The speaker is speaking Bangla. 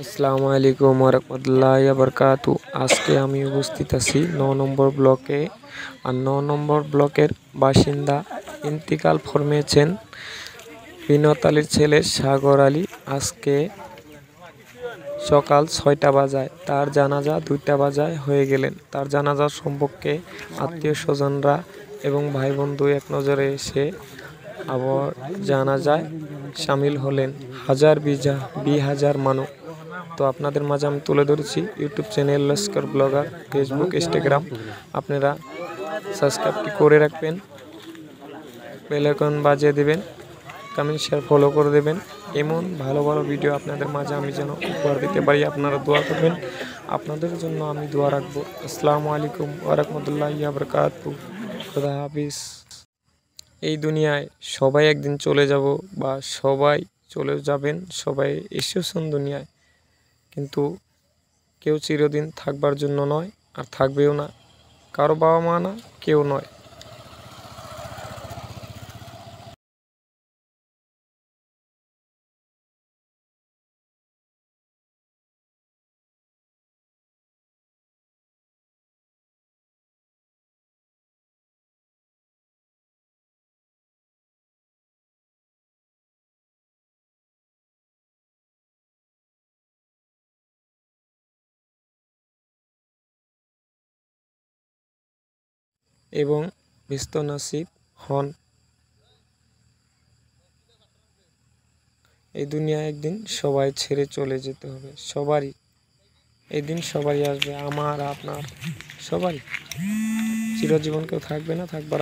আসসালামু আলাইকুম ওয়া বারাকাতু। আজকে আমি উপস্থিত আছি ৯ নম্বর ব্লকে। আর ৯ নম্বর ব্লকের বাসিন্দা ইন্তিকাল ফরমিয়েছেন বিনত আলীর ছেলে সাগর আলী। আজকে সকাল ৬টা বাজায় তার জানাজা ২টা বাজায় হয়ে গেলেন। তার জানাজার সম্পর্কে আত্মীয় স্বজনরা এবং ভাই বন্ধু এক নজরে এসে আবার জানাজায় সামিল হলেন হাজার হাজার মানুষ। তো আপনাদের মাঝে আমি তুলে ধরেছি YouTube channel Laskar blogger, Facebook, Instagram. আপনারা সাবস্ক্রাইবটি করে রাখবেন, বেল আইকন বাজিয়ে দেবেন, কমেন্ট শেয়ার ফলো করে দেবেন। এমন ভালো ভালো ভিডিও আপনাদের মাঝে আমি যেন উপহার দিতে পারি, আপনারা দোয়া করবেন। আপনাদের জন্য আমি দোয়া রাখবো। আসসালামু আলাইকুম ওয়া রাহমাতুল্লাহি ওয়া বারাকাতুহু। খোদা হাফিজ। এই দুনিয়ায় সবাই একদিন চলে যাব বা সবাই চলে যাবেন, সবাই এসেছেন দুনিয়ায়, কিন্তু কেউ চিরদিন থাকবার জন্য নয়, আর থাকবেও না। কারো বাবা মা না, কেউ নয়। এবং ব্যস্ত নসিব হন। এই দুনিয়ায় একদিন সবাই ছেড়ে চলে যেতে হবে, সবারই। এই দিন সবারই আসবে, আমার আপনার সবারই। চিরজীবন কেউ থাকবে না, থাকবার